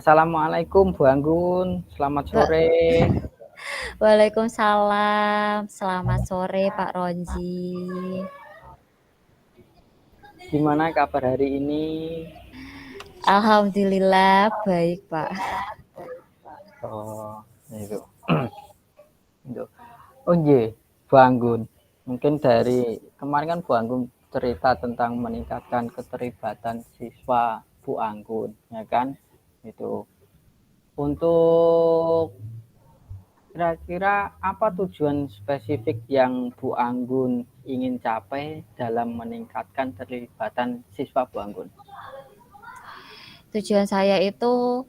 Assalamualaikum Bu Anggun, selamat sore. Waalaikumsalam, selamat sore Pak Ronji. Gimana kabar hari ini? Alhamdulillah baik Pak. Oh, itu. Itu. Oh iya, Bu Anggun. Mungkin dari kemarin kan Bu Anggun cerita tentang meningkatkan keterlibatan siswa Bu Anggun, ya kan? Itu. Untuk kira-kira apa tujuan spesifik yang Bu Anggun ingin capai dalam meningkatkan keterlibatan siswa Bu Anggun? Tujuan saya itu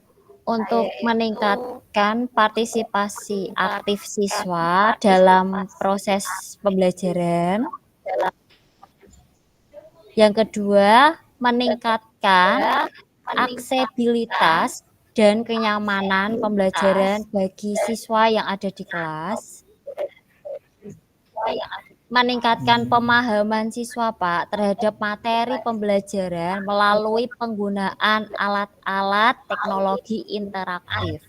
untuk meningkatkan partisipasi aktif siswa dalam proses pembelajaran. Yang kedua, meningkatkan aksesibilitas dan kenyamanan pembelajaran bagi siswa yang ada di kelas. Meningkatkan pemahaman siswa Pak terhadap materi pembelajaran melalui penggunaan alat-alat teknologi interaktif.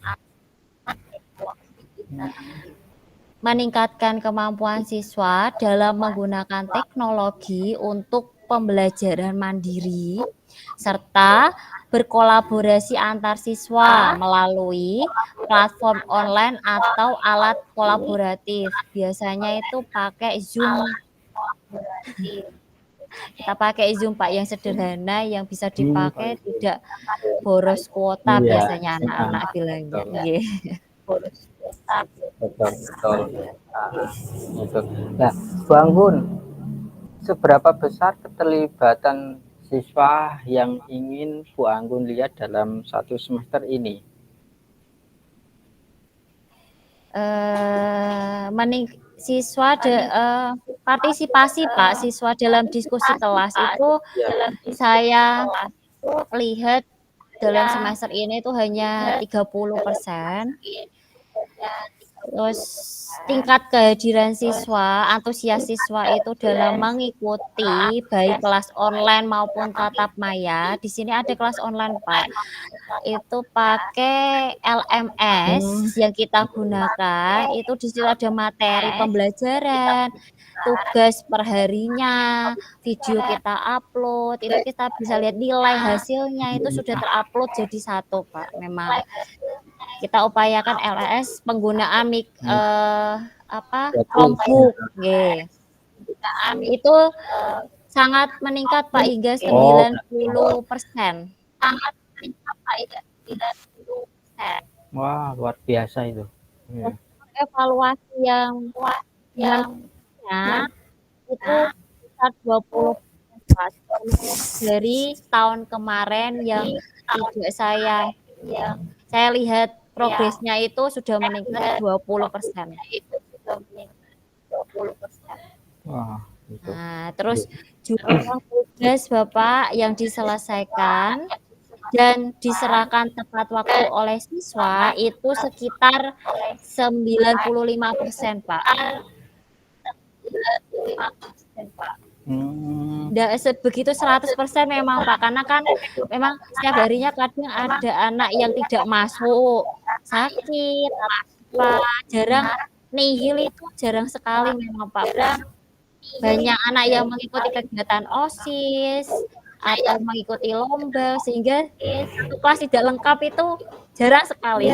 Meningkatkan kemampuan siswa dalam menggunakan teknologi untuk pembelajaran mandiri serta berkolaborasi antar siswa melalui platform online atau alat kolaboratif. Biasanya itu pakai Zoom. Kita pakai Zoom Pak yang sederhana yang bisa dipakai tidak boros kuota Iya, biasanya anak-anak bilangnya. betul, Nggih. betul. Itu. Nah, Bu Anggun, seberapa besar keterlibatan siswa yang ingin Bu Anggun lihat dalam satu semester ini? Partisipasi Pak siswa dalam diskusi kelas itu Ya, saya lihat dalam semester ini itu hanya 30%. Terus tingkat kehadiran siswa, antusias siswa itu dalam mengikuti baik kelas online maupun tatap maya. Di sini ada kelas online Pak. Itu pakai LMS yang kita gunakan. Itu di situ ada materi pembelajaran, tugas perharinya, video kita upload. Itu kita bisa lihat nilai hasilnya itu sudah terupload jadi satu Pak. Memang kita upayakan LMS penggunaan Chromebook, nggih. Itu sangat meningkat Pak hingga 90%. wah, luar biasa itu. Terus evaluasi yang menariknya itu sekitar 20% dari tahun kemarin yang tidak saya lihat progresnya itu sudah meningkat 20%. Wah, itu. Nah, terus jumlah tugas Bapak yang diselesaikan dan diserahkan tepat waktu oleh siswa itu sekitar 95% Pak. Nggak sebegitu 100% memang Pak, karena kan memang setiap harinya kadang ada anak yang tidak masuk, sakit, apa, jarang nihil itu jarang sekali memang Pak. Banyak anak yang mengikuti kegiatan OSIS atau mengikuti lomba sehingga satu kelas tidak lengkap itu jarang sekali.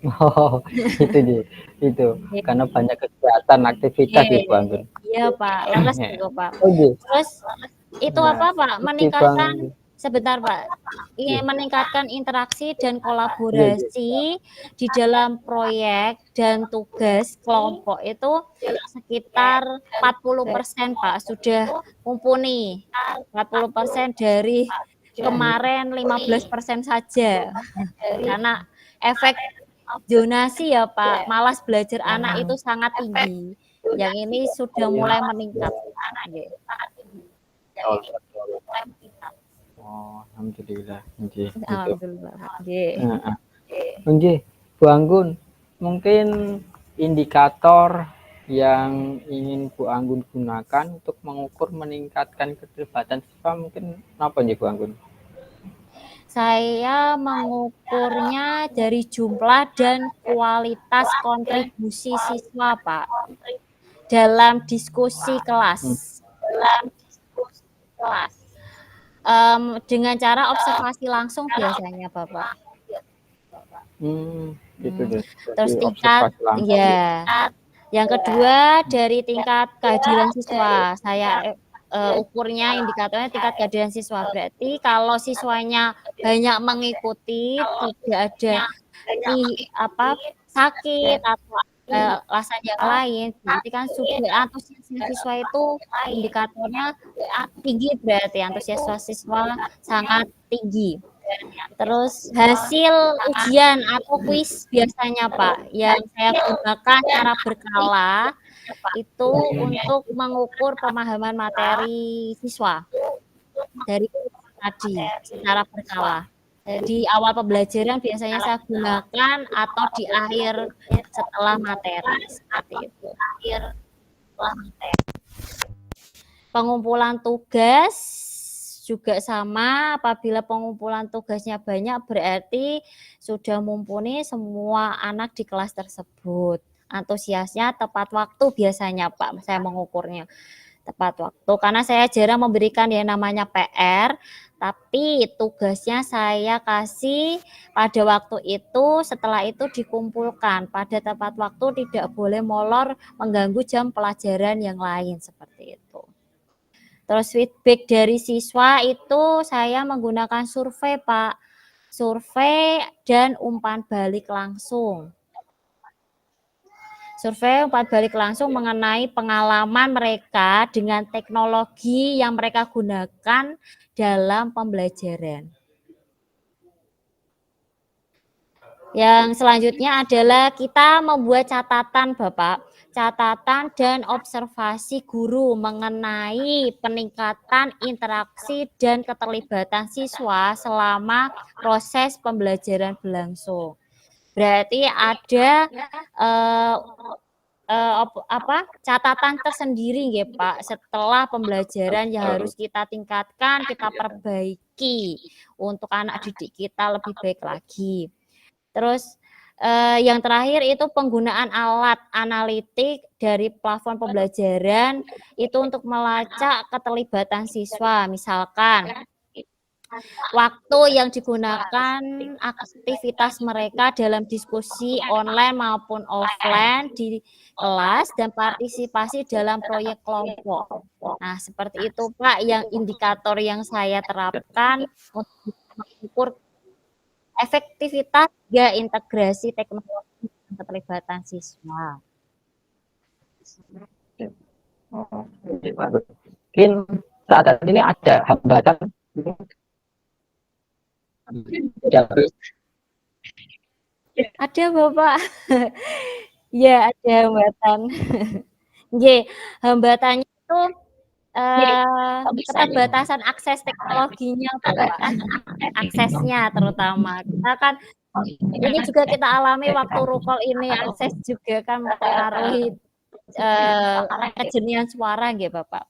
Oh, itu dia. Itu karena banyak kegiatan aktivitas di Bu Anggun. Iya Pak, leres juga Pak. Oh, iya. Terus itu Nah, apa Pak? di Bang, Sebentar Pak, ingin meningkatkan interaksi dan iya, iya. kolaborasi di dalam proyek dan tugas kelompok itu sekitar 40% Pak, sudah mumpuni. 40% dari kemarin 15% saja. Karena efek zonasi ya Pak, malas belajar anak itu sangat tinggi. Yang ini sudah mulai meningkat. Nggih. Oh, alhamdulillah. Nggih, gitu. Alhamdulillah Pak. Nggih. Heeh. Nggih, Bu Anggun, mungkin indikator yang ingin Bu Anggun gunakan untuk mengukur meningkatkan keterlibatan siswa mungkin apa nih Bu Anggun? Saya mengukurnya dari jumlah dan kualitas kontribusi siswa, Pak, dalam diskusi kelas. Dengan cara observasi langsung biasanya, Bapak. Gitu deh. Terus Jadi tingkat, observasi langsung. ya. Yang kedua dari tingkat kehadiran siswa. Saya ukurnya indikatornya tingkat kehadiran siswa. Berarti kalau siswanya banyak mengikuti, tidak ada sakit atau alasan yang lain, berarti kan sudah antusiasme siswa itu indikatornya tinggi, berarti antusias siswa sangat tinggi. Terus hasil ujian atau kuis biasanya, Pak, yang saya gunakan secara berkala itu untuk mengukur pemahaman materi siswa dari tadi secara berkala. Di awal pembelajaran biasanya saya gunakan atau di akhir setelah materi, seperti itu. Pengumpulan tugas juga sama, apabila pengumpulan tugasnya banyak berarti sudah mumpuni semua anak di kelas tersebut. Antusiasnya tepat waktu biasanya, Pak, saya mengukurnya. Tepat waktu, karena saya jarang memberikan yang namanya PR, tapi tugasnya saya kasih pada waktu itu, setelah itu dikumpulkan pada tepat waktu, tidak boleh molor mengganggu jam pelajaran yang lain, seperti itu. Terus feedback dari siswa itu saya menggunakan survei, Pak. Survei dan umpan balik langsung. Survei umpan balik langsung mengenai pengalaman mereka dengan teknologi yang mereka gunakan dalam pembelajaran. Yang selanjutnya adalah kita membuat catatan, Bapak. Catatan dan observasi guru mengenai peningkatan interaksi dan keterlibatan siswa selama proses pembelajaran berlangsung. Berarti ada catatan tersendiri ya, Pak, setelah pembelajaran yang harus kita tingkatkan, kita perbaiki untuk anak didik kita lebih baik lagi. Terus yang terakhir itu penggunaan alat analitik dari platform pembelajaran itu untuk melacak keterlibatan siswa, misalkan waktu yang digunakan aktivitas mereka dalam diskusi online maupun offline di kelas dan partisipasi dalam proyek kelompok. Nah, seperti itu, Pak, yang indikator yang saya terapkan untuk mengukur efektivitas ya integrasi teknologi dan keterlibatan siswa. Mungkin saat ini ada hambatan. Ada, Bapak. Ya, ada hambatan. Hambatannya itu keterbatasan akses teknologinya, Bapak. Aksesnya terutama. Kita kan ini juga kita alami waktu rukol ini, akses juga kan mempengaruhi kejernihan suara nggih, Bapak.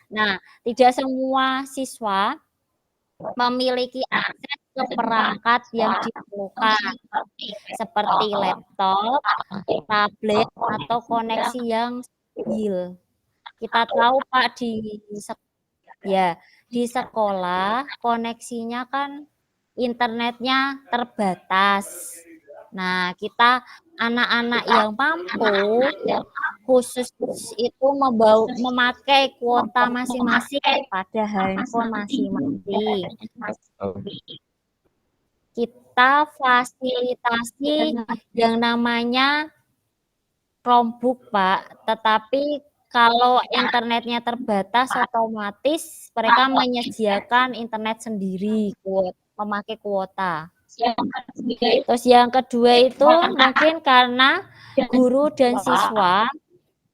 Nah, tidak semua siswa memiliki akses ke perangkat yang diperlukan seperti laptop, tablet, atau koneksi yang stabil. Kita tahu, Pak, di sekolah koneksinya kan internetnya terbatas. Nah, kita anak-anak yang mampu khusus itu memakai kuota masing-masing pada handphone masing-masing. Kita fasilitasi yang namanya Chromebook, Pak, tetapi kalau internetnya terbatas otomatis mereka menyediakan internet sendiri, memakai kuota. Terus yang kedua itu mungkin karena guru dan siswa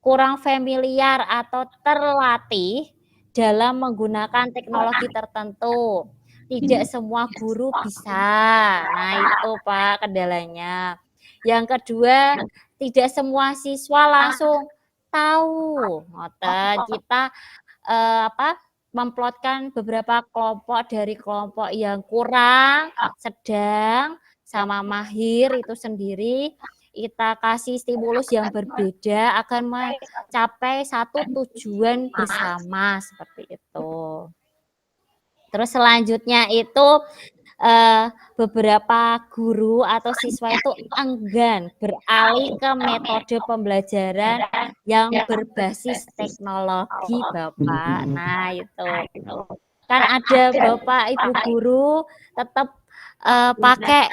kurang familiar atau terlatih dalam menggunakan teknologi tertentu. Tidak semua guru bisa. Nah, itu, Pak, kendalanya. Yang kedua, tidak semua siswa langsung tahu. Kita memplotkan beberapa kelompok dari kelompok yang kurang, sedang, sama mahir itu sendiri. Kita kasih stimulus yang berbeda akan mencapai satu tujuan bersama seperti itu. Terus selanjutnya itu beberapa guru atau siswa itu enggan beralih ke metode pembelajaran yang berbasis teknologi, Bapak. Nah, itu. Kan ada Bapak Ibu guru tetap pakai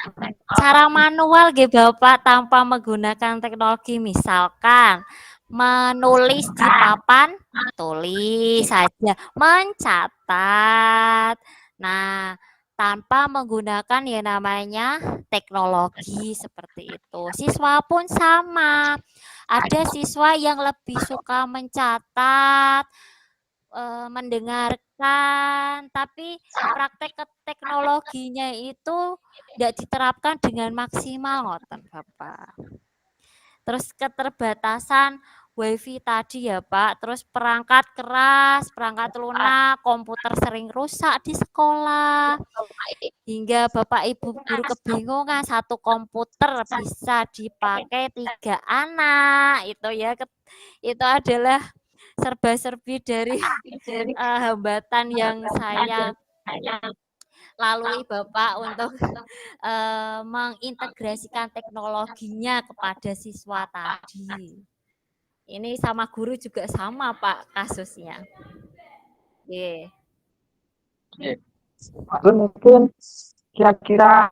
cara manual gitu Bapak tanpa menggunakan teknologi. Misalkan menulis di papan tulis saja, mencatat. Nah, tanpa menggunakan yang namanya teknologi seperti itu. Siswa pun sama. Ada siswa yang lebih suka mencatat, mendengarkan, tapi praktek teknologinya itu tidak diterapkan dengan maksimal, ngoten Bapak. Terus keterbatasan WiFi tadi ya Pak, terus perangkat keras, perangkat lunak, komputer sering rusak di sekolah. Hingga Bapak Ibu guru kebingungan satu komputer bisa dipakai 3 anak. Itu ya, itu adalah serba-serbi dari hambatan yang saya lalui Bapak untuk mengintegrasikan teknologinya kepada siswa tadi. Ini sama guru juga sama Pak kasusnya. Yeah. Lalu mungkin kira-kira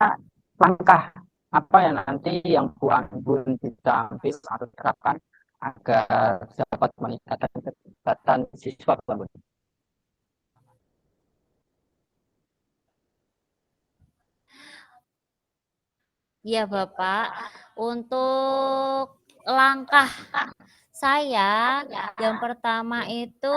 langkah apa ya nanti yang Bu Anggun bisa ambil atau terapkan agar dapat meningkatkan keterlibatan siswa, Bu Anggun? Iya Bapak, untuk langkah saya yang pertama itu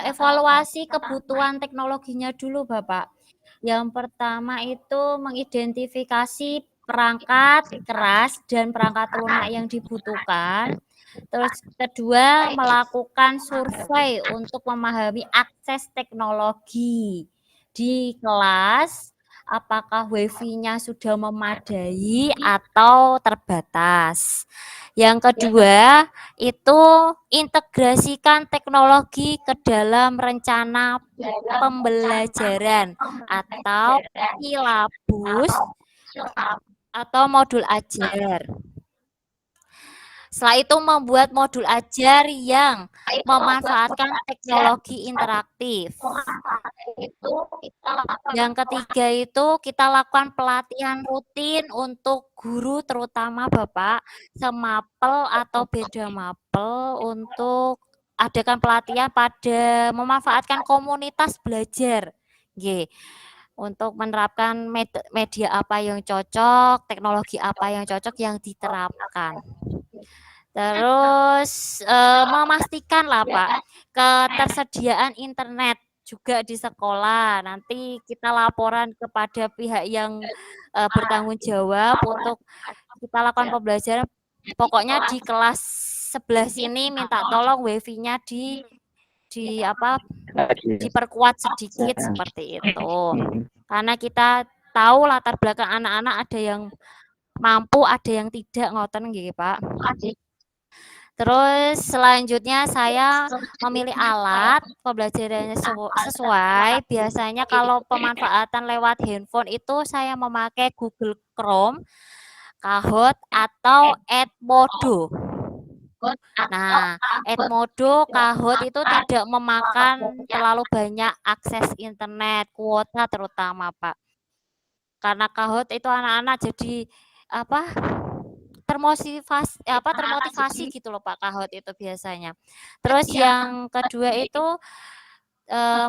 evaluasi kebutuhan teknologinya dulu Bapak. Yang pertama itu mengidentifikasi perangkat keras dan perangkat lunak yang dibutuhkan. Terus kedua, melakukan survei untuk memahami akses teknologi di kelas, apakah WiFi-nya sudah memadai atau terbatas. Yang kedua, itu integrasikan teknologi ke dalam rencana pembelajaran atau silabus atau modul ajar. Setelah itu membuat modul ajar yang memanfaatkan teknologi interaktif. Yang ketiga itu kita lakukan pelatihan rutin untuk guru terutama Bapak, semapel atau beda mapel untuk adakan pelatihan pada memanfaatkan komunitas belajar. Nggih. Untuk menerapkan media apa yang cocok, teknologi apa yang cocok yang diterapkan. Terus memastikan lah Pak ketersediaan internet juga di sekolah. Nanti kita laporan kepada pihak yang bertanggung jawab untuk kita lakukan pembelajaran. Pokoknya di kelas sebelah sini minta tolong WiFi-nya diperkuat sedikit seperti itu. Karena kita tahu latar belakang anak-anak ada yang mampu, ada yang tidak, ngoten nggih Pak. Terus selanjutnya saya memilih alat pembelajarannya sesuai. Biasanya kalau pemanfaatan lewat handphone itu saya memakai Google Chrome, Kahoot atau Edmodo. Nah, Edmodo, Kahoot itu tidak memakan terlalu banyak akses internet, kuota terutama, Pak. Karena Kahoot itu anak-anak jadi termotivasi gitu loh Pak Kahoot itu biasanya. Terus yang kedua itu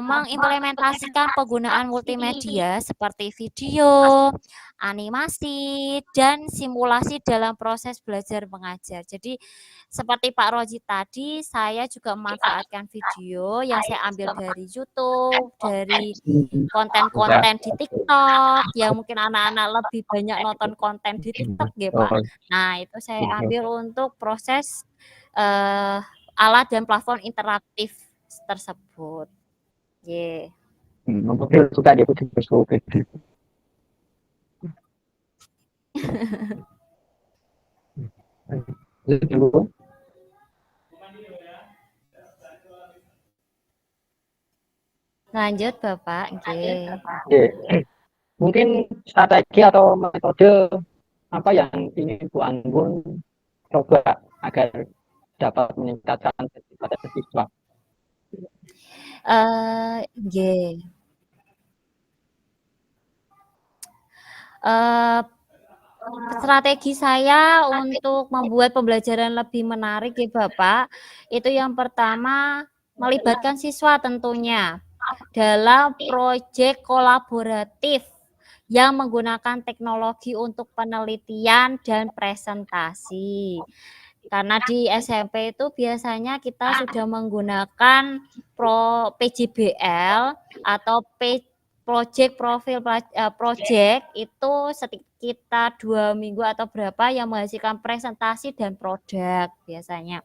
mengimplementasikan penggunaan multimedia seperti video, animasi, dan simulasi dalam proses belajar mengajar. Jadi seperti Pak Roji tadi, saya juga memanfaatkan video yang saya ambil dari YouTube, dari konten-konten di TikTok, yang mungkin anak-anak lebih banyak nonton konten di TikTok ya Pak. Nah itu saya ambil untuk proses alat dan platform interaktif tersebut. Ye. Mungkin suka dia suka gitu. Dulu. Lanjut Bapak, nggih. Oke. Mungkin strategi atau metode apa yang ingin Bu Anggun coba agar dapat meningkatkan kepada siswa? Nggih. Eh, Strategi saya untuk membuat pembelajaran lebih menarik ya Bapak, itu yang pertama melibatkan siswa tentunya dalam proyek kolaboratif yang menggunakan teknologi untuk penelitian dan presentasi. Karena di SMP itu biasanya kita sudah menggunakan PJBL atau project profil project itu sekitar 2 minggu atau berapa yang menghasilkan presentasi dan produk biasanya.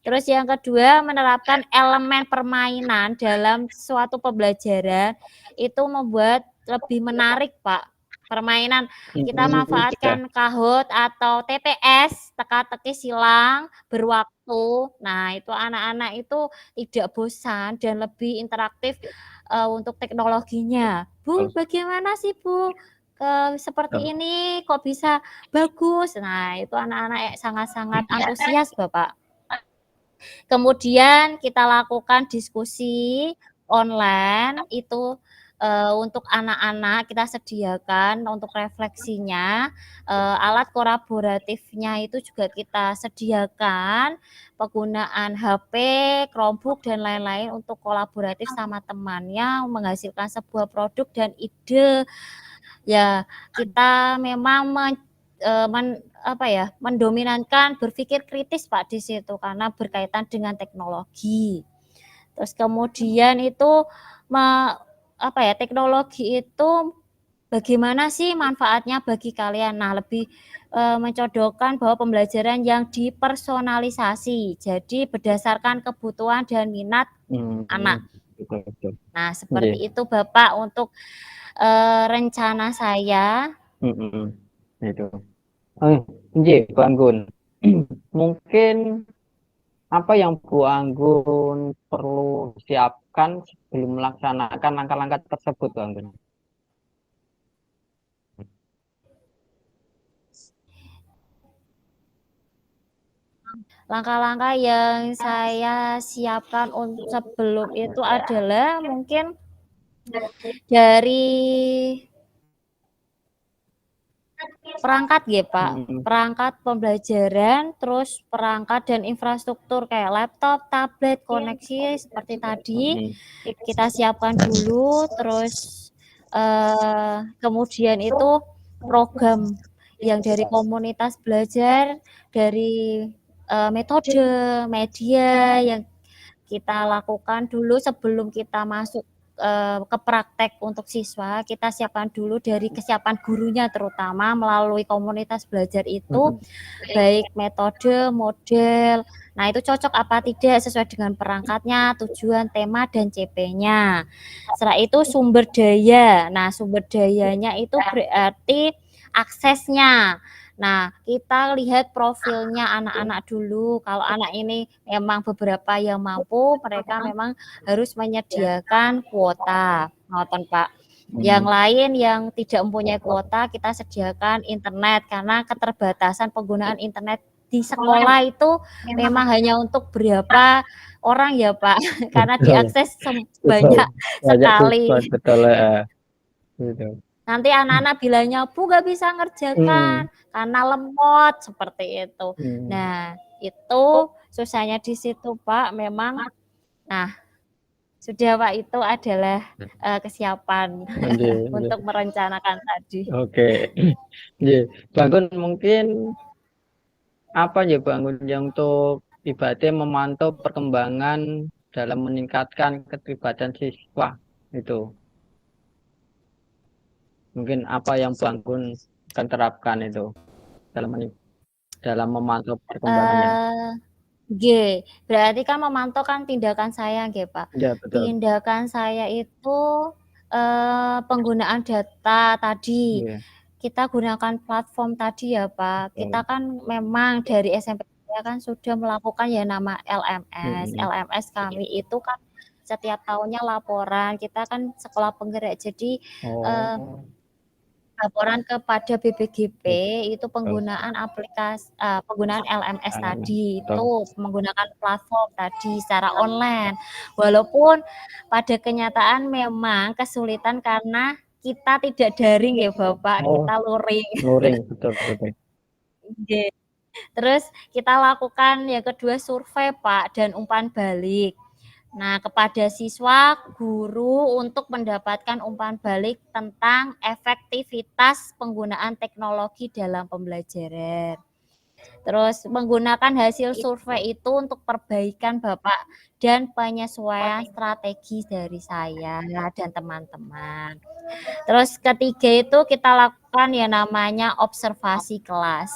Terus yang kedua menerapkan elemen permainan dalam suatu pembelajaran itu membuat lebih menarik Pak. Permainan kita manfaatkan Kahoot atau TPS, teka-teki silang, berwaktu. Nah, itu anak-anak itu tidak bosan dan lebih interaktif untuk teknologinya. Bu, bagaimana sih Bu? Seperti ini kok bisa bagus? Nah, itu anak-anak sangat-sangat antusias Bapak. Kemudian kita lakukan diskusi online itu untuk anak-anak kita sediakan untuk refleksinya, alat kolaboratifnya itu juga kita sediakan, penggunaan HP, Chromebook dan lain-lain untuk kolaboratif sama temannya menghasilkan sebuah produk dan ide. Ya, kita memang mendominankan berpikir kritis Pak di situ karena berkaitan dengan teknologi. Terus kemudian itu teknologi itu bagaimana sih manfaatnya bagi kalian? Nah, lebih mencodokkan bahwa pembelajaran yang dipersonalisasi. Jadi berdasarkan kebutuhan dan minat anak. Betul. Nah, seperti itu Bapak untuk rencana saya. Itu. Nggih, Bu Anggun. Mungkin apa yang Bu Anggun perlu siapkan sebelum melaksanakan langkah-langkah tersebut, Bu Anggun? Langkah-langkah yang saya siapkan untuk sebelum itu adalah mungkin dari perangkat ya Pak, perangkat pembelajaran, terus perangkat dan infrastruktur kayak laptop, tablet, koneksi seperti tadi kita siapkan dulu, terus kemudian itu program yang dari komunitas belajar, dari metode, media yang kita lakukan dulu sebelum kita masuk ke praktek untuk siswa, kita siapkan dulu dari kesiapan gurunya terutama melalui komunitas belajar itu, baik metode, model, nah itu cocok apa tidak sesuai dengan perangkatnya, tujuan, tema, dan CP-nya. Setelah itu sumber daya, nah sumber dayanya itu berarti aksesnya. Nah, kita lihat profilnya anak-anak dulu. Kalau anak ini memang beberapa yang mampu, mereka memang harus menyediakan kuota. Ngoten, Pak. Yang lain yang tidak mempunyai kuota, kita sediakan internet karena keterbatasan penggunaan internet di sekolah itu memang hanya untuk berapa orang ya, Pak. Karena diakses banyak sekali. Betul ya. Gitu. Nanti anak-anak bilangnya, Bu gak bisa ngerjakan karena lemot seperti itu. Nah, itu susahnya di situ Pak. Memang, nah sudah Pak itu adalah kesiapan untuk merencanakan tadi. Oke, Bangun mungkin apa ya Bangun yang untuk ibaratnya memantau perkembangan dalam meningkatkan keterlibatan siswa itu. Mungkin apa yang Bangun akan terapkan itu dalam memantau perkembangannya. Nggih, berarti kan memantau kan tindakan saya nggih, Pak. Ya, betul. Tindakan saya itu, penggunaan data tadi, Iya, kita gunakan platform tadi ya, Pak. Kita betul. kan memang dari SMP saya kan sudah melakukan ya nama LMS. Mhm. LMS kami itu kan setiap tahunnya laporan, kita kan sekolah penggerak. Jadi, eee Oh, laporan kepada BPGP iya, itu betul. penggunaan LMS LMS, tadi, betul. itu menggunakan platform tadi secara online. Walaupun pada kenyataan memang kesulitan karena kita tidak daring ya Bapak, Oh, kita luring. luring, betul, betul. Nggih. Terus kita lakukan yang kedua survei Pak dan umpan balik. Nah, kepada siswa, guru untuk mendapatkan umpan balik tentang efektivitas penggunaan teknologi dalam pembelajaran. Terus menggunakan hasil survei itu untuk perbaikan Bapak dan penyesuaian strategi dari saya dan teman-teman. Terus ketiga itu kita lakukan ya namanya observasi kelas.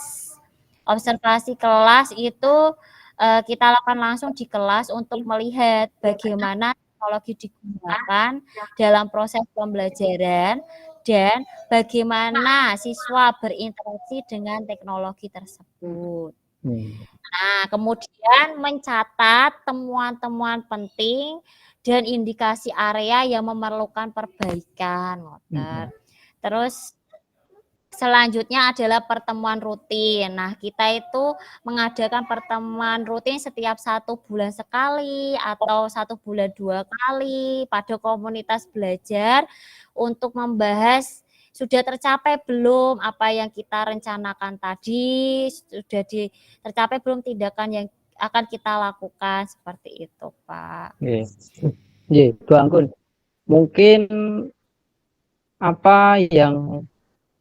Observasi kelas itu kita lakukan langsung di kelas untuk melihat bagaimana teknologi digunakan dalam proses pembelajaran dan bagaimana siswa berinteraksi dengan teknologi tersebut. Hmm. Nah, kemudian mencatat temuan-temuan penting dan indikasi area yang memerlukan perbaikan, ngoten. Mhm. Terus selanjutnya adalah pertemuan rutin. Nah, kita itu mengadakan pertemuan rutin setiap 1 bulan sekali atau 1 bulan 2 kali pada komunitas belajar untuk membahas sudah tercapai belum apa yang kita rencanakan tadi, sudah tercapai belum tindakan yang akan kita lakukan, seperti itu, Pak. Nggih. Nggih, Bu Anggun, mungkin apa yang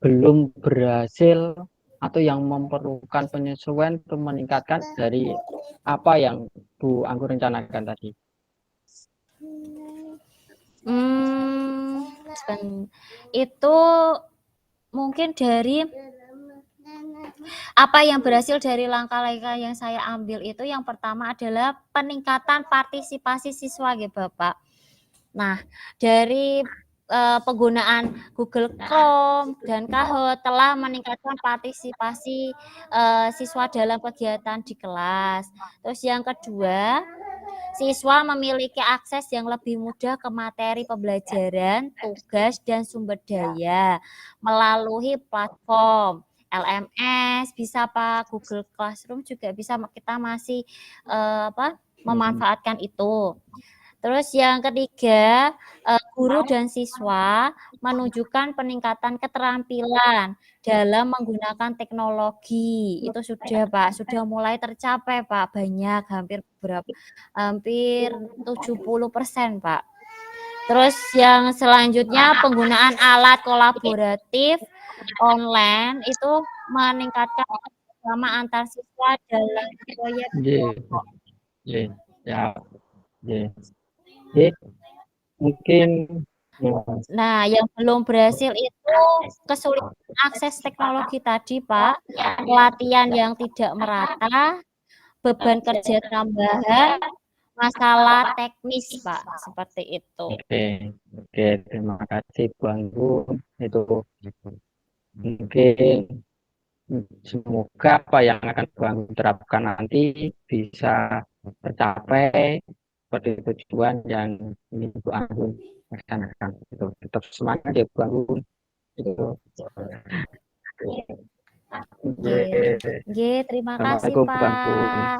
belum berhasil atau yang memerlukan penyesuaian untuk meningkatkan dari apa yang Bu Anggun rencanakan tadi? Itu mungkin dari apa yang berhasil dari langkah-langkah yang saya ambil itu yang pertama adalah peningkatan partisipasi siswa gitu Bapak. Nah, dari penggunaan Google Chrome dan Kahoot telah meningkatkan partisipasi siswa dalam kegiatan di kelas. Terus yang kedua, siswa memiliki akses yang lebih mudah ke materi pembelajaran, tugas, dan sumber daya melalui platform LMS, bisa Pak, Google Classroom juga bisa kita masih Mhm. memanfaatkan itu. Terus yang ketiga, guru dan siswa menunjukkan peningkatan keterampilan dalam menggunakan teknologi. Itu sudah, Pak, sudah mulai tercapai, Pak, banyak, hampir 70%, Pak. Terus yang selanjutnya penggunaan alat kolaboratif online itu meningkatkan kerjasama antar siswa dalam proyek Nggih, kelompok. nggih, ya, nggih. Nggih, mungkin Nah, yang belum berhasil itu kesulitan akses teknologi tadi, Pak, pelatihan yang tidak merata, beban kerja tambahan, masalah teknis, Pak, seperti itu. oke, oke, terima kasih Bu Anggun. Itu mungkin semoga apa yang akan Bu Anggun terapkan nanti bisa tercapai seperti tujuan yang ingin Bu Anggun laksanakan. Itu tetap semangat ya Bu Anggun. Itu. Nggih. Oke. Nggih, terima kasih, Assalamualaikum Bu Anggun. Pak.